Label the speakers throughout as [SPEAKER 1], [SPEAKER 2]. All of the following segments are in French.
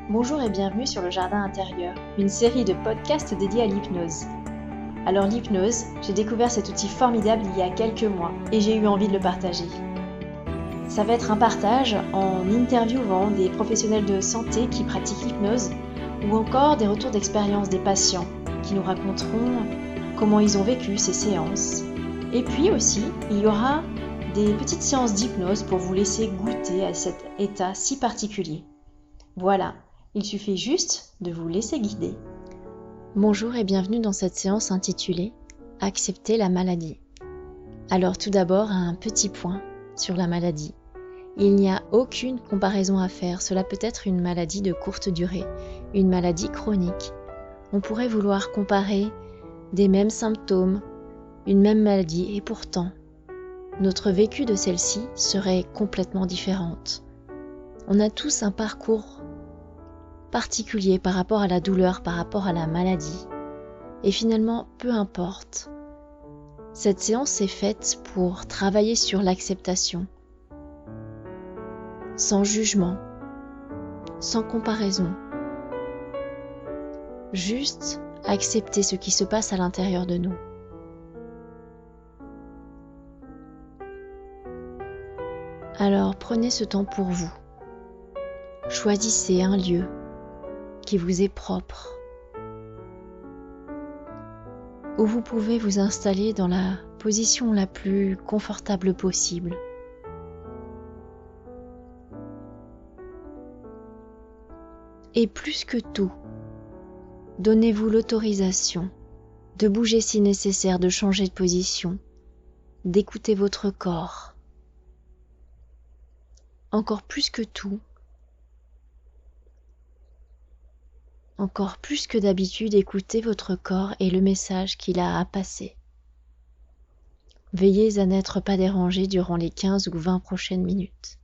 [SPEAKER 1] Bonjour et bienvenue sur le Jardin intérieur, une série de podcasts dédiés à l'hypnose. Alors l'hypnose, j'ai découvert cet outil formidable il y a quelques mois et j'ai eu envie de le partager. Ça va être un partage en interviewant des professionnels de santé qui pratiquent l'hypnose ou encore des retours d'expérience des patients qui nous raconteront comment ils ont vécu ces séances. Et puis aussi, il y aura des petites séances d'hypnose pour vous laisser goûter à cet état si particulier. Voilà, il suffit juste de vous laisser guider. Bonjour et bienvenue dans cette séance intitulée « Accepter la maladie ». Alors tout d'abord, un petit point sur la maladie. Il n'y a aucune comparaison à faire, cela peut être une maladie de courte durée, une maladie chronique. On pourrait vouloir comparer des mêmes symptômes, une même maladie et pourtant, notre vécu de celle-ci serait complètement différente. On a tous un parcours particulier par rapport à la douleur, par rapport à la maladie. Et finalement, peu importe. Cette séance est faite pour travailler sur l'acceptation, sans jugement, sans comparaison. Juste accepter ce qui se passe à l'intérieur de nous. Alors prenez ce temps pour vous. Choisissez un lieu qui vous est propre, où vous pouvez vous installer dans la position la plus confortable possible. Et plus que tout, donnez-vous l'autorisation de bouger si nécessaire, de changer de position, d'écouter votre corps. Encore plus que tout, encore plus que d'habitude, écoutez votre corps et le message qu'il a à passer. Veillez à n'être pas dérangé durant les 15 ou 20 prochaines minutes.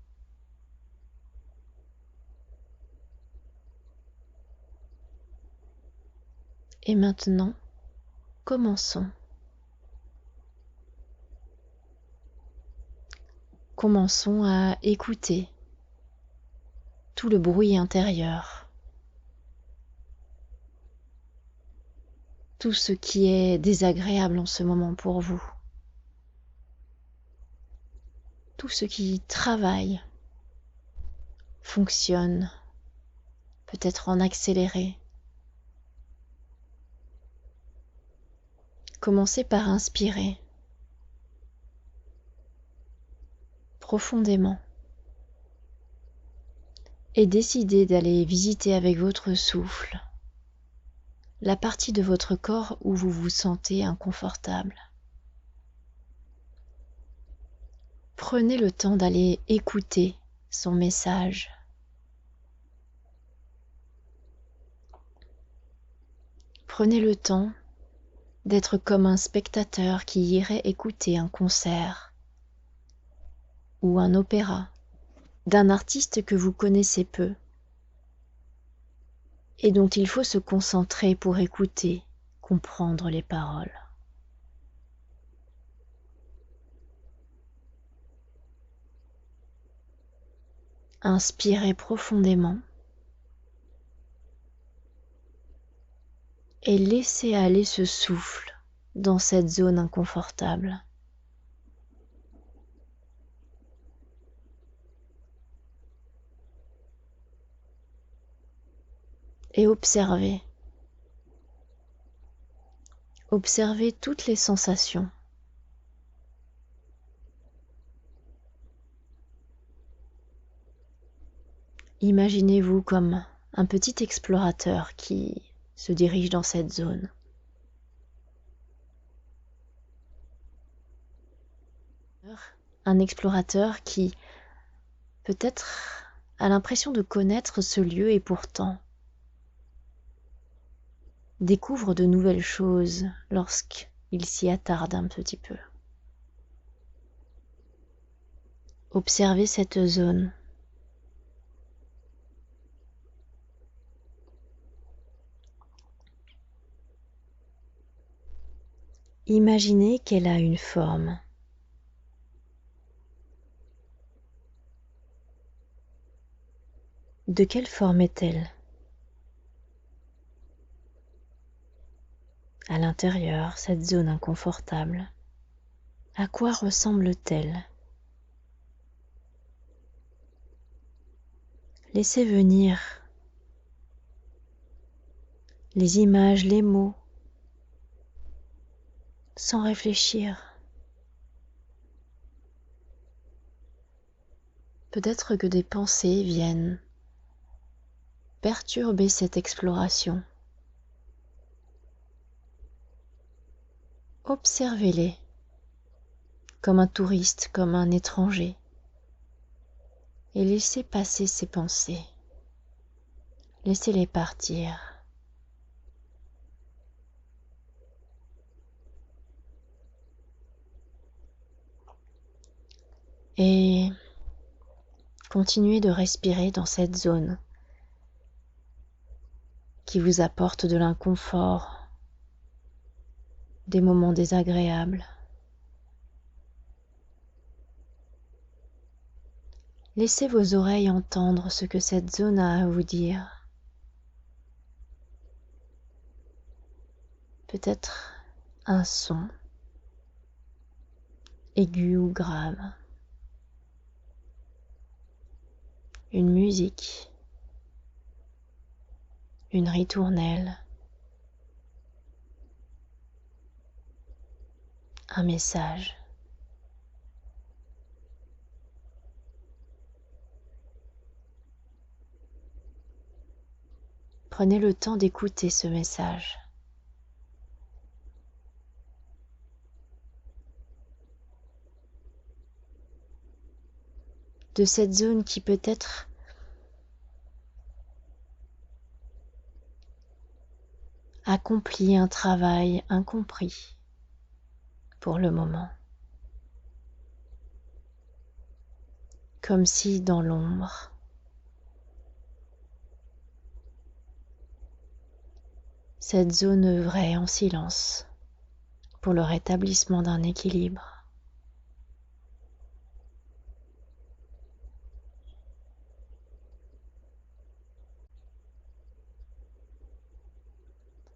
[SPEAKER 1] Et maintenant, commençons. Commençons à écouter tout le bruit intérieur. Tout ce qui est désagréable en ce moment pour vous. Tout ce qui travaille, fonctionne, peut-être en accéléré. Commencez par inspirer profondément et décidez d'aller visiter avec votre souffle la partie de votre corps où vous vous sentez inconfortable. Prenez le temps d'aller écouter son message. Prenez le temps d'être comme un spectateur qui irait écouter un concert ou un opéra d'un artiste que vous connaissez peu et dont il faut se concentrer pour écouter, comprendre les paroles. Inspirez profondément et laissez aller ce souffle dans cette zone inconfortable. Et observez. Observez toutes les sensations. Imaginez-vous comme un petit explorateur qui se dirige dans cette zone. Un explorateur qui peut-être a l'impression de connaître ce lieu et pourtant découvre de nouvelles choses lorsqu'il s'y attarde un petit peu. Observez cette zone. Imaginez qu'elle a une forme. De quelle forme est-elle ? À l'intérieur, cette zone inconfortable, à quoi ressemble-t-elle? Laissez venir les images, les mots, sans réfléchir. Peut-être que des pensées viennent perturber cette exploration. Observez-les comme un touriste, comme un étranger, et laissez passer ces pensées. Laissez-les partir. Et continuez de respirer dans cette zone qui vous apporte de l'inconfort, des moments désagréables. Laissez vos oreilles entendre ce que cette zone a à vous dire. Peut-être un son, aigu ou grave, une musique, une ritournelle, un message. Prenez le temps d'écouter ce message. De cette zone qui peut-être accomplit un travail incompris pour le moment. Comme si dans l'ombre, cette zone œuvrait en silence pour le rétablissement d'un équilibre.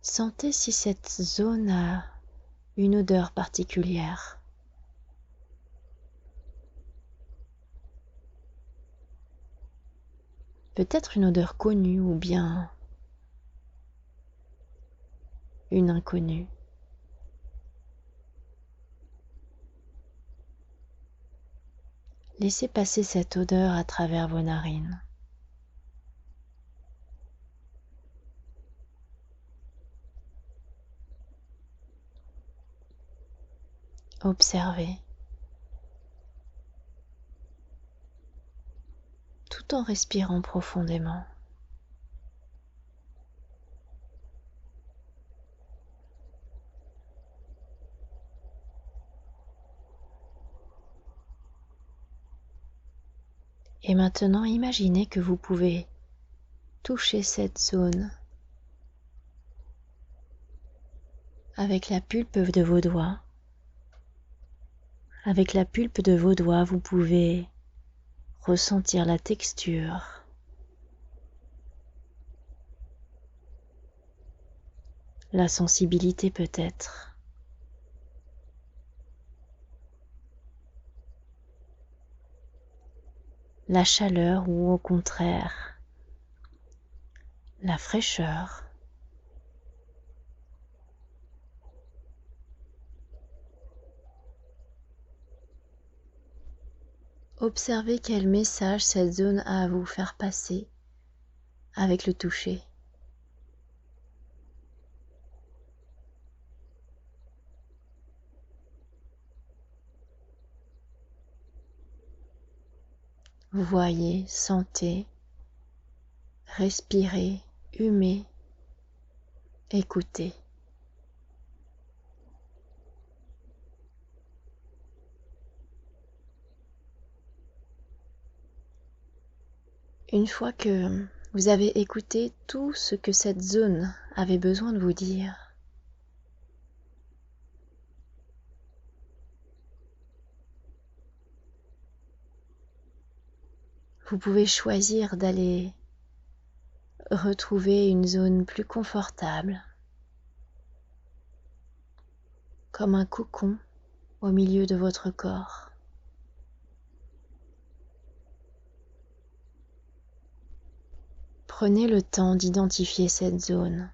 [SPEAKER 1] Sentez si cette zone a une odeur particulière. Peut-être une odeur connue ou bien une inconnue. Laissez passer cette odeur à travers vos narines. Observez, tout en respirant profondément. Et maintenant, imaginez que vous pouvez toucher cette zone avec la pulpe de vos doigts. Avec la pulpe de vos doigts, vous pouvez ressentir la texture, la sensibilité peut-être, la chaleur ou au contraire, la fraîcheur. Observez quel message cette zone a à vous faire passer avec le toucher. Vous voyez, sentez, respirez, humez, écoutez. Une fois que vous avez écouté tout ce que cette zone avait besoin de vous dire, vous pouvez choisir d'aller retrouver une zone plus confortable, comme un cocon au milieu de votre corps. Prenez le temps d'identifier cette zone.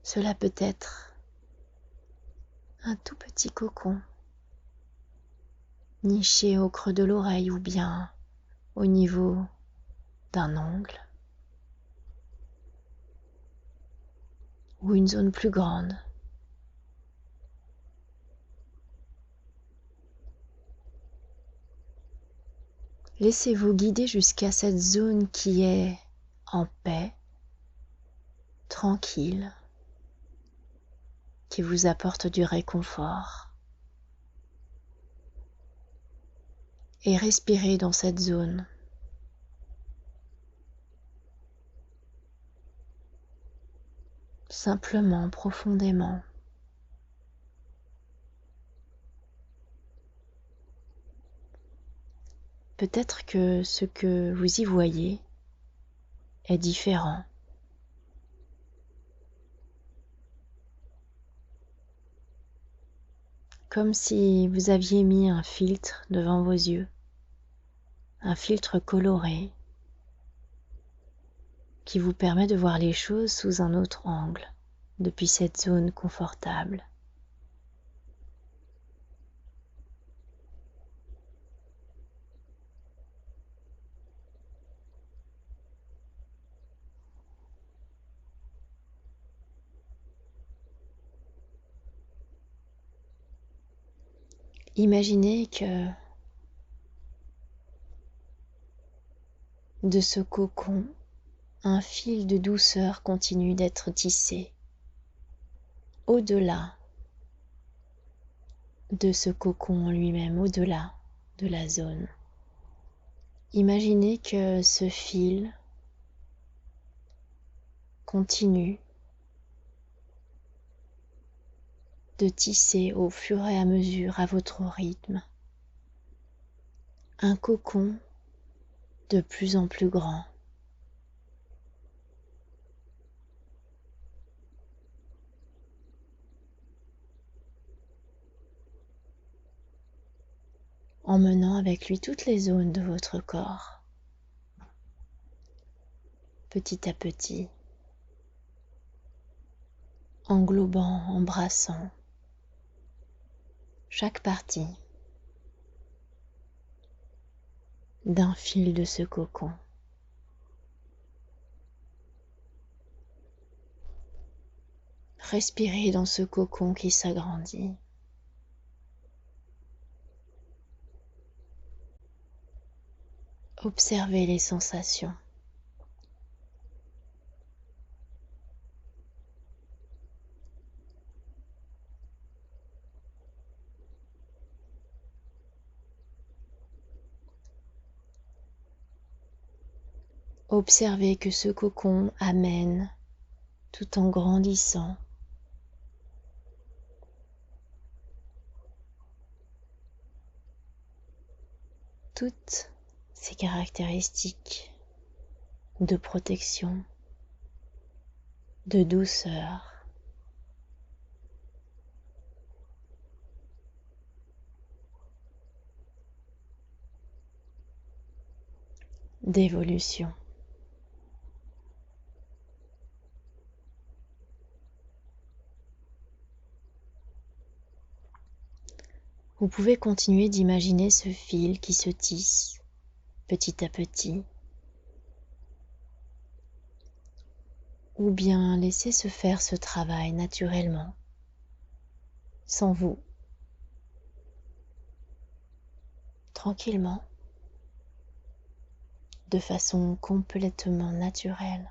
[SPEAKER 1] Cela peut être un tout petit cocon niché au creux de l'oreille ou bien au niveau d'un ongle ou une zone plus grande. Laissez-vous guider jusqu'à cette zone qui est en paix, tranquille, qui vous apporte du réconfort. Et respirez dans cette zone. Simplement, profondément. Peut-être que ce que vous y voyez est différent. Comme si vous aviez mis un filtre devant vos yeux, un filtre coloré qui vous permet de voir les choses sous un autre angle, depuis cette zone confortable. Imaginez que de ce cocon, un fil de douceur continue d'être tissé au-delà de ce cocon en lui-même, au-delà de la zone. Imaginez que ce fil continue de tisser au fur et à mesure à votre rythme un cocon de plus en plus grand. Emmenant avec lui toutes les zones de votre corps, petit à petit, englobant, embrassant chaque partie d'un fil de ce cocon. Respirez dans ce cocon qui s'agrandit. Observez les sensations. Observez que ce cocon amène, tout en grandissant, toutes ces caractéristiques de protection, de douceur, d'évolution. Vous pouvez continuer d'imaginer ce fil qui se tisse petit à petit, ou bien laisser se faire ce travail naturellement, sans vous, tranquillement, de façon complètement naturelle.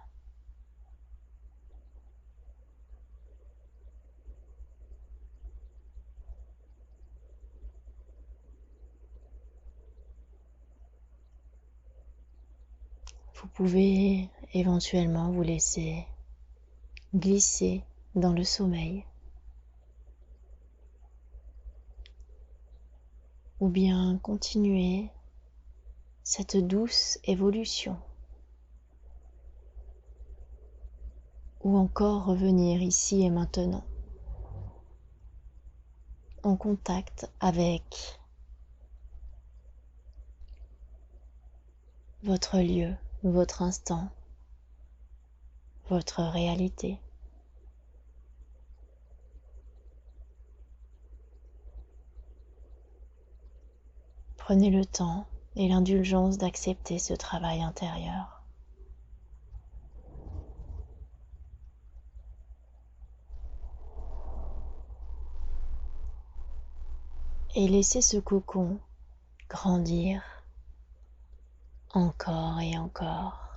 [SPEAKER 1] Vous pouvez éventuellement vous laisser glisser dans le sommeil, ou bien continuer cette douce évolution ou encore revenir ici et maintenant, en contact avec votre lieu, votre instant, votre réalité. Prenez le temps et l'indulgence d'accepter ce travail intérieur. Et laissez ce cocon grandir encore et encore.